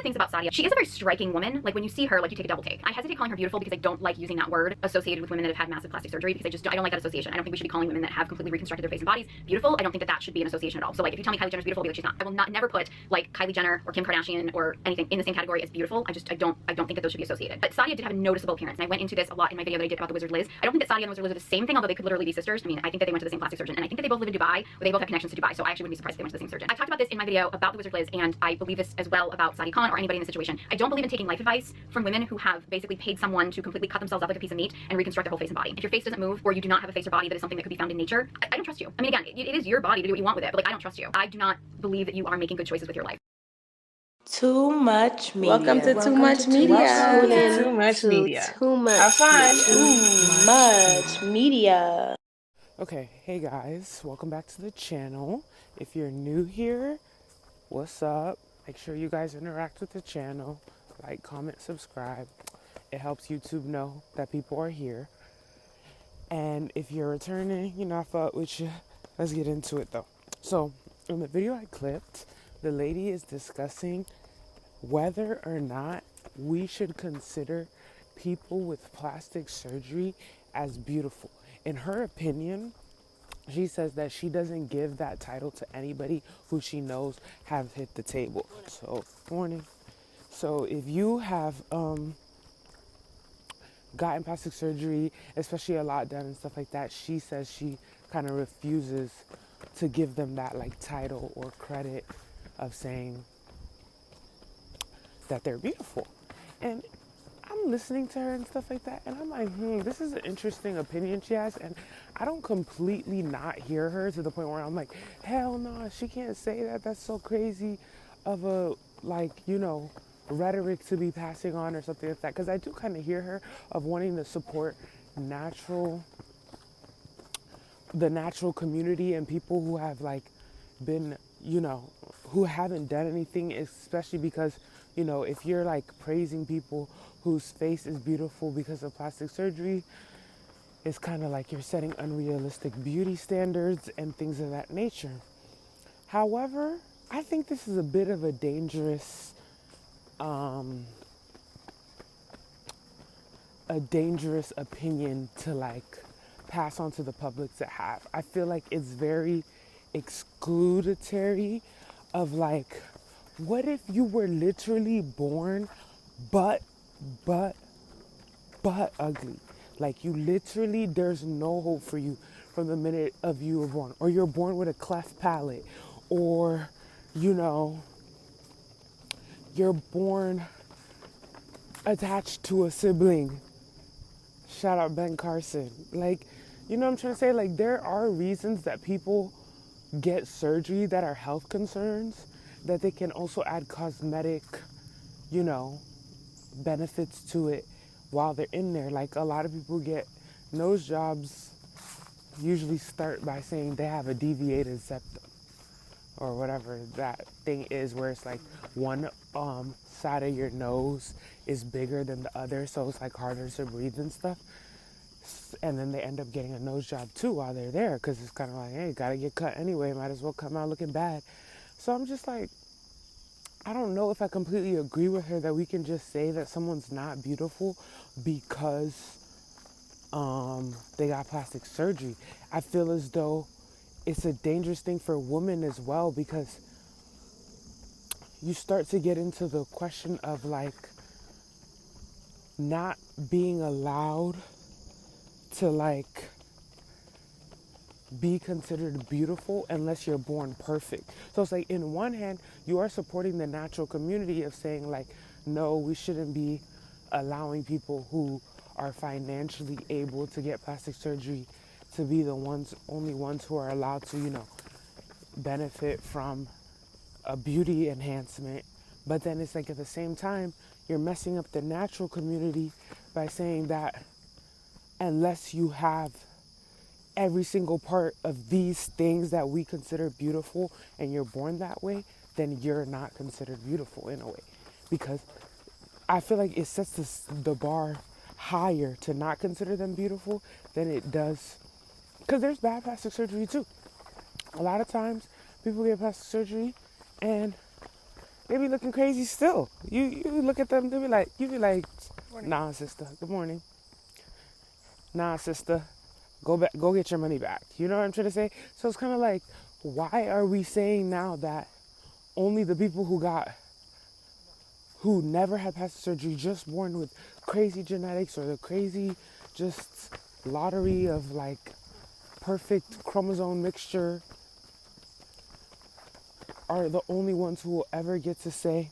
the things about Sadia, she is a very striking woman. Like when you see her, like you take a double take. I hesitate calling her beautiful because I don't like using that word associated with women that have had massive plastic surgery, because I don't like that association. I don't think we should be calling women that have completely reconstructed their face and bodies beautiful. I don't think that should be an association at all. So like if you tell me Kylie Jenner's beautiful, I'll be like, she's not. I will never put like Kylie Jenner or Kim Kardashian or anything in the same category as beautiful. I don't think that those should be associated. But Sadia did have a noticeable appearance, and I went into this a lot in my video that I did about the Wizard Liz. I don't think that Sadia and the Wizard Liz are the same thing, although they could literally be sisters. I mean, I think that they went to the same plastic surgeon, and I think that they both live in Dubai, or they both have connections to Dubai. So I actually wouldn't be surprised if they went to the same surgeon. I've talked about this in my video about the Wizard Liz, and I believe this as well about Sadia Khan or anybody in the situation. I don't believe in taking life advice from women who have basically paid someone to completely cut themselves up like a piece of meat and reconstruct their whole face and body. If your face doesn't move, or you do not have a face or body that is something that could be found in nature, I don't trust you. I mean, again, it is your body to do what you want with it, but like I don't trust you. I do not believe that you are making good choices with your life. Too much media. Welcome to Too Much Media. Tune in Too much media. Too much. Have fun. Too much media. Okay, hey guys, welcome back to the channel. If you're new here, what's up? Make sure you guys interact with the channel, like, comment, subscribe. It helps YouTube know that people are here. And if you're returning, you know, I fuck with you. Let's get into it though. So, in the video I clipped, the lady is discussing whether or not we should consider people with plastic surgery as beautiful. In her opinion, she says that she doesn't give that title to anybody who she knows have hit the table. So, warning. So, if you have gotten plastic surgery, especially a lot done and stuff like that, she says she kind of refuses to give them that like title or credit of saying that they're beautiful. And I'm listening to her and stuff like that, and I'm like, this is an interesting opinion she has, and I don't completely not hear her to the point where I'm like, hell no, she can't say that. That's so crazy of a, like, you know, rhetoric to be passing on or something like that. Because I do kind of hear her of wanting to support the natural community and people who have like been, you know, who haven't done anything, especially because, you know, if you're like praising people whose face is beautiful because of plastic surgery, it's kind of like you're setting unrealistic beauty standards and things of that nature. However, I think this is a bit of a dangerous opinion to like pass on to the public to have. I feel like it's very excludatory of like, what if you were literally born but ugly? Like you literally, there's no hope for you from the minute of you were born. Or you're born with a cleft palate. Or, you know, you're born attached to a sibling. Shout out Ben Carson. Like, you know what I'm trying to say? Like, there are reasons that people get surgery that are health concerns, that they can also add cosmetic, you know, benefits to it while they're in there. Like, a lot of people get nose jobs, usually start by saying they have a deviated septum or whatever that thing is, where it's like one side of your nose is bigger than the other, so it's like harder to breathe and stuff. And then they end up getting a nose job too while they're there, because it's kind of like, hey, gotta get cut anyway, might as well come out looking bad. So I'm just like, I don't know if I completely agree with her that we can just say that someone's not beautiful because they got plastic surgery. I feel as though it's a dangerous thing for women as well, because you start to get into the question of like not being allowed to like be considered beautiful unless you're born perfect. So it's like, in one hand, you are supporting the natural community of saying like, no, we shouldn't be allowing people who are financially able to get plastic surgery to be the only ones who are allowed to, you know, benefit from a beauty enhancement. But then it's like, at the same time, you're messing up the natural community by saying that unless you have every single part of these things that we consider beautiful and you're born that way, then you're not considered beautiful in a way. Because I feel like it sets the bar higher to not consider them beautiful than it does. Because there's bad plastic surgery too. A lot of times people get plastic surgery and They be looking crazy still. You look at them, you be like, nah, sister. Good morning. Nah, sister. Go back. Go get your money back. You know what I'm trying to say? So it's kind of like, why are we saying now that only the people who never had plastic surgery, just born with crazy genetics or the crazy just lottery of like perfect chromosome mixture, are the only ones who will ever get to say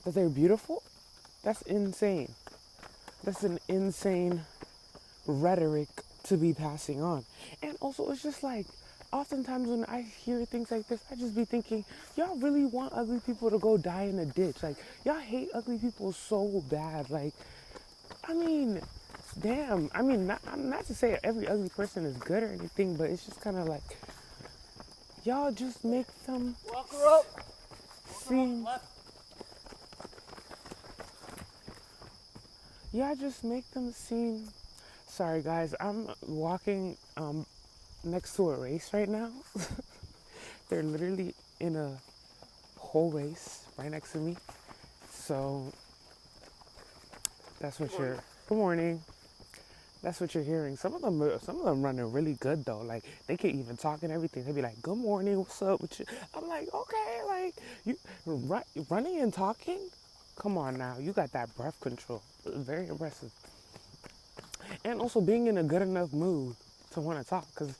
that they're beautiful? That's insane. That's an insane rhetoric to be passing on. And also, it's just like, oftentimes when I hear things like this, I just be thinking, y'all really want ugly people to go die in a ditch? Like, y'all hate ugly people so bad. Like, I mean, damn. I mean, not to say every ugly person is good or anything, but it's just kind of like, y'all just make them seem... Y'all just make them seem... Sorry, guys. I'm walking next to a race right now. They're literally in a whole race right next to me. So that's what you're... Good morning. That's what you're hearing. Some of them running really good though. Like, they can even talk and everything. They be like, "Good morning, what's up with you?" I'm like, okay, like, you running and talking? Come on now, you got that breath control. Very impressive. And also being in a good enough mood to want to talk. Because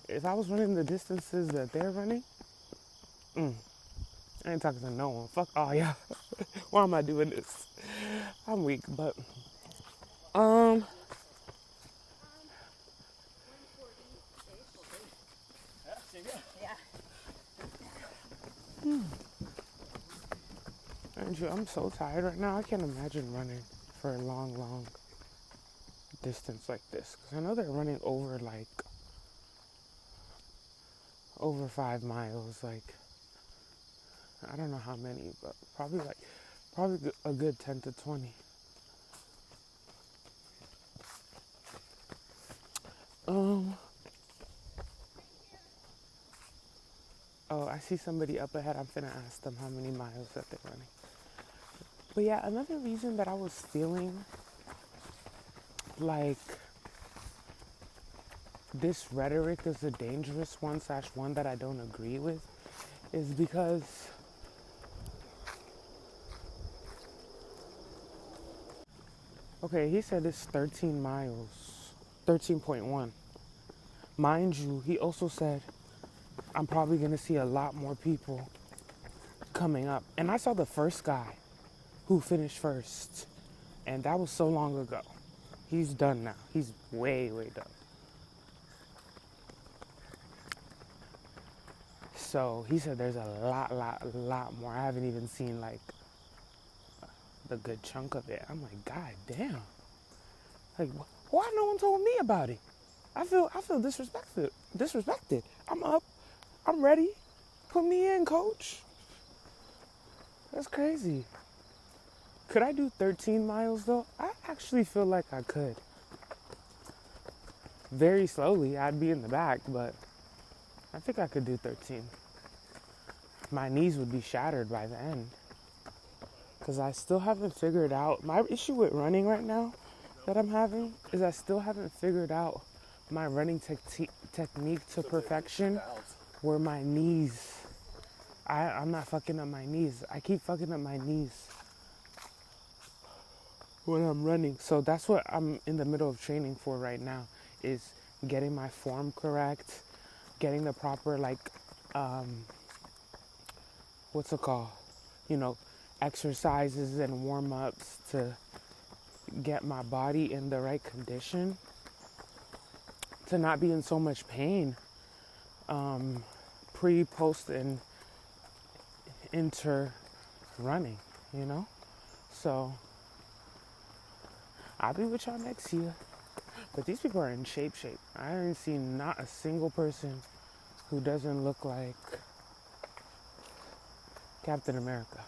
if I was running the distances that they're running, I ain't talking to no one. Fuck all y'all. Why am I doing this? I'm weak, but Andrew, I'm so tired right now. I can't imagine running for a long distance like this. Because I know they're running over 5 miles. Like, I don't know how many, but probably a good 10 to 20. Oh, I see somebody up ahead. I'm finna ask them how many miles that they're running. But yeah, another reason that I was feeling like this rhetoric is a dangerous one / one that I don't agree with is because okay, he said it's 13 miles, 13.1. Mind you, he also said I'm probably gonna see a lot more people coming up. And I saw the first guy who finished first, and that was so long ago. He's done now. He's way done. So he said there's a lot more. I haven't even seen like the good chunk of it. I'm like, God damn. Like, why no one told me about it? I feel disrespected. I'm up. I'm ready. Put me in, coach. That's crazy. Could I do 13 miles though? I actually feel like I could. Very slowly, I'd be in the back, but I think I could do 13. My knees would be shattered by the end. Because I still haven't figured out, my issue with running right now that I'm having is I still haven't figured out my running technique to perfection where my knees, I'm not fucking up my knees. I keep fucking up my knees when I'm running. So that's what I'm in the middle of training for right now, is getting my form correct, getting the proper what's it called? Exercises and warm-ups to get my body in the right condition to not be in so much pain pre, post, and inter running, So I'll be with y'all next year. But these people are in shape. I haven't seen not a single person who doesn't look like Captain America.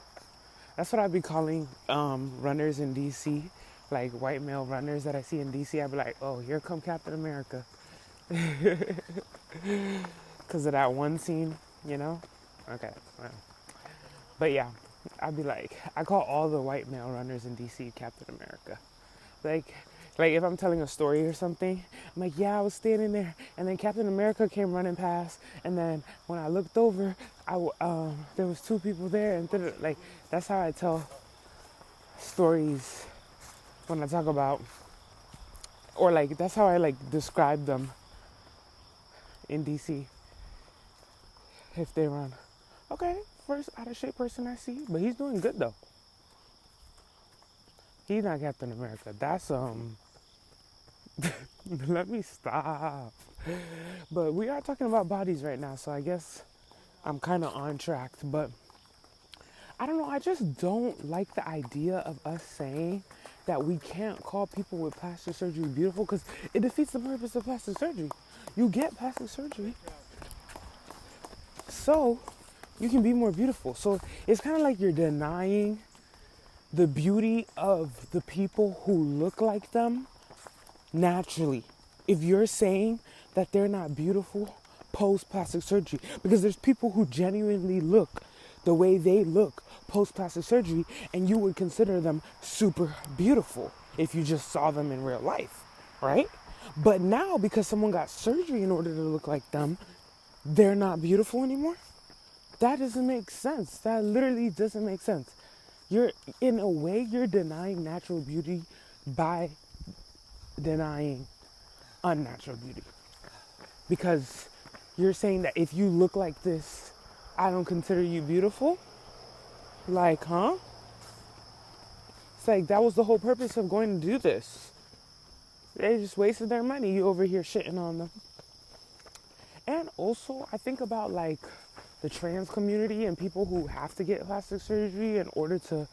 That's what I'd be calling runners in DC, like white male runners that I see in DC. I'd be like, oh, here come Captain America. Because of that one scene, Okay. Well. But yeah, I'd be like, I call all the white male runners in DC Captain America. Like, like if I'm telling a story or something, I'm like, yeah, I was standing there, and then Captain America came running past, and then when I looked over, there was two people there, and like that's how I tell stories when I talk about, or like that's how I like describe them in DC if they run. Okay, first out of shape person I see, but he's doing good though. He's not Captain America. That's let me stop. But we are talking about bodies right now, so I guess I'm kind of on track. But I don't know, I just don't like the idea of us saying that we can't call people with plastic surgery beautiful, because it defeats the purpose of plastic surgery. You get plastic surgery so you can be more beautiful. So it's kind of like you're denying the beauty of the people who look like them naturally. If you're saying that they're not beautiful post plastic surgery, because there's people who genuinely look the way they look post plastic surgery, and you would consider them super beautiful if you just saw them in real life, right? But now, because someone got surgery in order to look like them, they're not beautiful anymore. That doesn't make sense. That literally doesn't make sense. You're, in a way, you're denying natural beauty by denying unnatural beauty. Because you're saying that if you look like this, I don't consider you beautiful? Like, huh? It's like, that was the whole purpose of going to do this. They just wasted their money. You over here shitting on them. And also, I think about, like, the trans community and people who have to get plastic surgery in order to,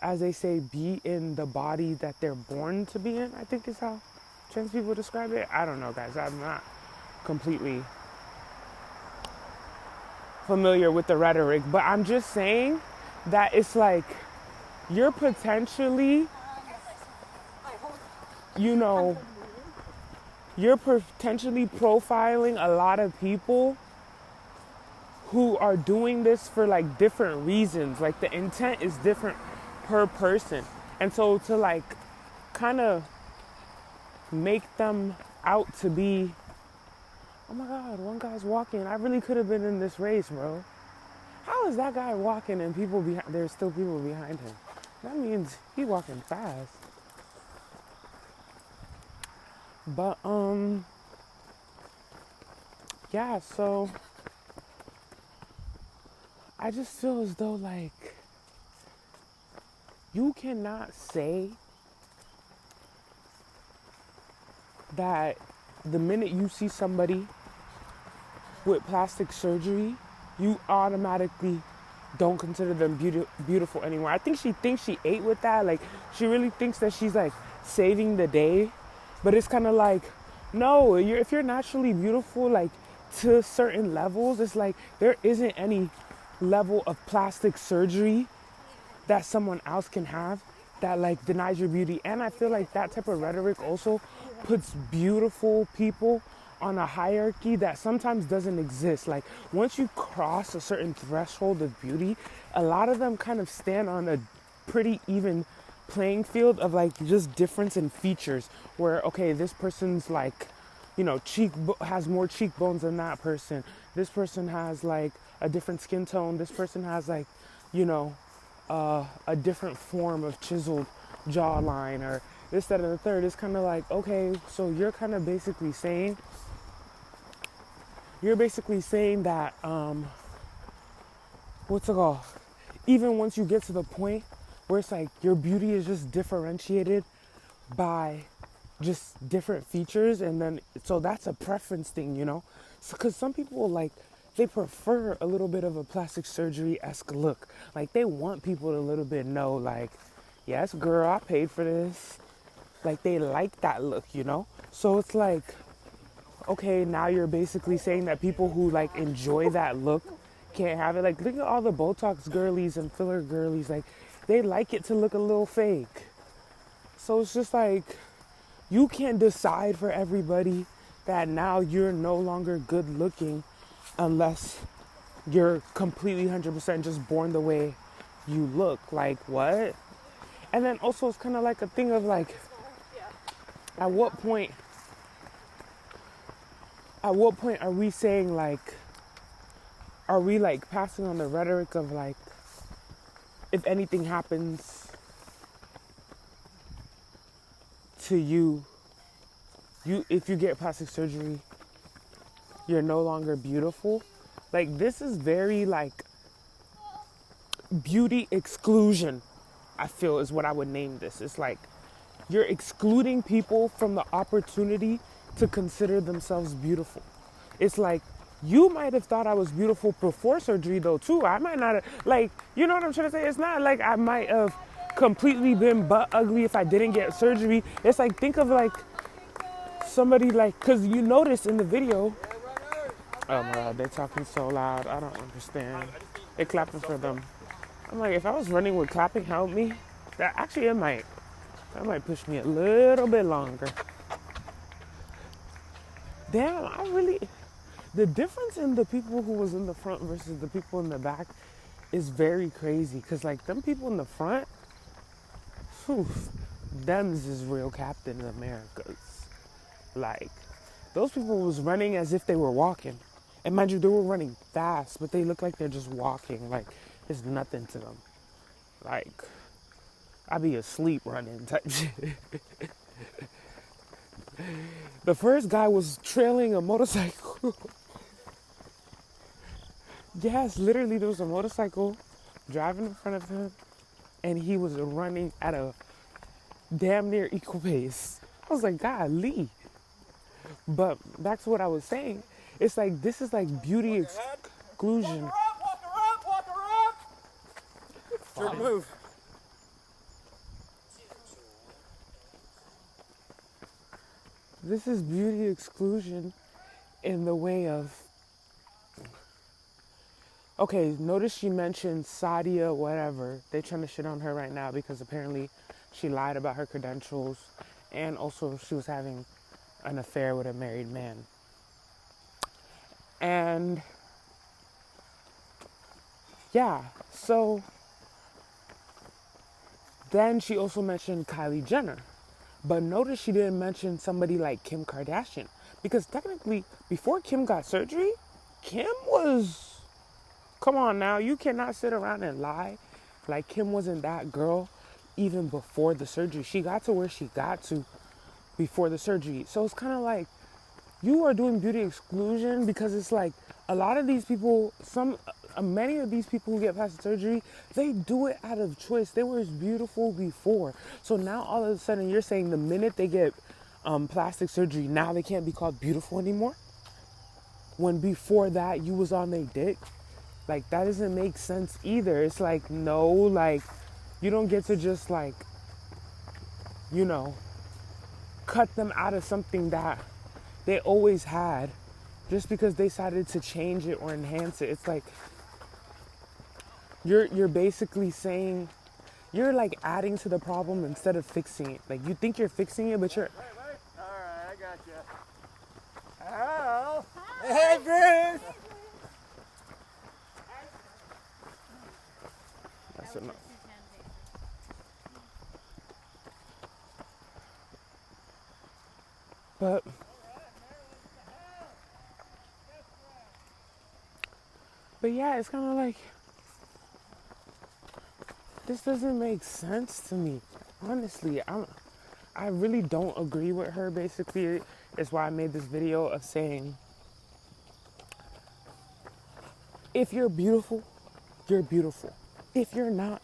as they say, be in the body that they're born to be in, I think is how trans people describe it. I don't know, guys. I'm not completely familiar with the rhetoric, but I'm just saying that it's like you're potentially, you know, you're potentially profiling a lot of people who are doing this for like different reasons. Like the intent is different per person. And so to like kind of make them out to be, oh my God, one guy's walking. I really could have been in this race, bro. How is that guy walking and people behind, there's still people behind him? That means he's walking fast. But, yeah, so I just feel as though, like, you cannot say that the minute you see somebody with plastic surgery, you automatically don't consider them beautiful anymore. I think she thinks she ate with that. Like, she really thinks that she's, like, saving the day. But it's kind of like, no, if you're naturally beautiful, like, to certain levels, it's like there isn't any level of plastic surgery that someone else can have that like denies your beauty. And I feel like that type of rhetoric also puts beautiful people on a hierarchy that sometimes doesn't exist. Like once you cross a certain threshold of beauty, a lot of them kind of stand on a pretty even playing field of like just difference in features where, okay, this person's like, you know, has more cheekbones than that person. This person has like a different skin tone. This person has like, you know, a different form of chiseled jawline or this, that, and the third. It's kind of like, okay, so you're kind of basically saying, that, what's it called? Even once you get to the point where it's like your beauty is just differentiated by just different features, and then so that's a preference thing, you know, because some people like they prefer a little bit of a plastic surgery-esque look. Like they want people to a little bit know like, yes girl, I paid for this. Like they like that look, you know. So it's like, okay, now you're basically saying that people who like enjoy that look can't have it. Like look at all the Botox girlies and filler girlies, like they like it to look a little fake. So it's just like, you can't decide for everybody that now you're no longer good looking unless you're completely 100% just born the way you look. Like, what? And then also it's kind of like a thing of like, at what point are we saying like, are we like passing on the rhetoric of like, if anything happens to you, if you get plastic surgery, you're no longer beautiful? Like, this is very like beauty exclusion, I feel, is what I would name this. It's like you're excluding people from the opportunity to consider themselves beautiful. It's like, you might have thought I was beautiful before surgery though too. I might not have, like, you know what I'm trying to say? It's not like I might have completely been butt ugly if I didn't get surgery. It's like, think of like somebody like, cause you notice in the video, oh my God, they're talking so loud. I don't understand. They're clapping for them. I'm like, if I was running, would clapping help me? That actually, that might push me a little bit longer. Damn, the difference in the people who was in the front versus the people in the back is very crazy. Cause like them people in the front, whew, them's is real Captain Americas. Like, those people was running as if they were walking. And mind you, they were running fast, but they look like they're just walking. Like, it's nothing to them. Like, I'd be asleep running type shit. The first guy was trailing a motorcycle. Yes, literally there was a motorcycle driving in front of him, and he was running at a damn near equal pace. I was like, golly. But back to what I was saying, it's like, this is like beauty exclusion. Walk her up. Jerk move. This is beauty exclusion in the way of, okay, notice she mentioned Sadia, whatever. They're trying to shit on her right now because apparently she lied about her credentials, and also she was having an affair with a married man. And yeah, so then she also mentioned Kylie Jenner. But notice she didn't mention somebody like Kim Kardashian. Because technically, before Kim got surgery, Kim was, come on now, you cannot sit around and lie. Like, Kim wasn't that girl even before the surgery. She got to where she got to before the surgery. So it's kind of like, you are doing beauty exclusion because it's like, a lot of these people, many of these people who get plastic surgery, they do it out of choice. They were beautiful before. So now all of a sudden you're saying the minute they get plastic surgery, now they can't be called beautiful anymore? When before that you was on their dick? Like, that doesn't make sense either. It's like, no, like, you don't get to just like, you know, cut them out of something that they always had just because they decided to change it or enhance it. It's like, you're basically saying, you're like adding to the problem instead of fixing it. Like, you think you're fixing it, but you're... Wait. All right, I got you. Al. Hey, Bruce. That's enough. But yeah, it's kind of like, this doesn't make sense to me. Honestly, I really don't agree with her, basically. It's why I made this video of saying, if you're beautiful, you're beautiful. If you're not,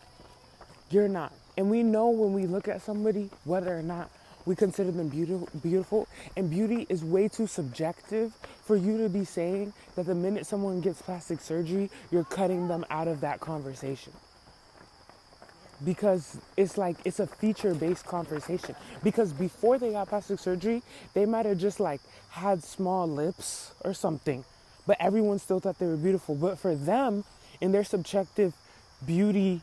you're not. And we know when we look at somebody, whether or not we consider them beautiful. And beauty is way too subjective for you to be saying that the minute someone gets plastic surgery, you're cutting them out of that conversation. Because it's like, it's a feature-based conversation. Because before they got plastic surgery, they might have just like had small lips or something, but everyone still thought they were beautiful. But for them, in their subjective beauty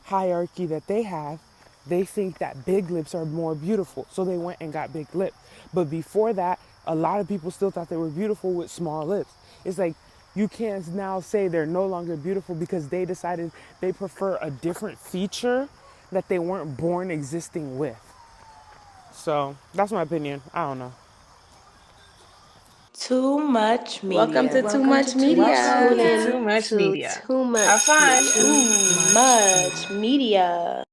hierarchy that they have, they think that big lips are more beautiful. So they went and got big lips. But before that, a lot of people still thought they were beautiful with small lips. It's like, you can't now say they're no longer beautiful because they decided they prefer a different feature that they weren't born existing with. So that's my opinion. I don't know. Too much media. Welcome to Too Much Media. Tune to in Too Much to Media. Too Much Have fun. Media. Too much media.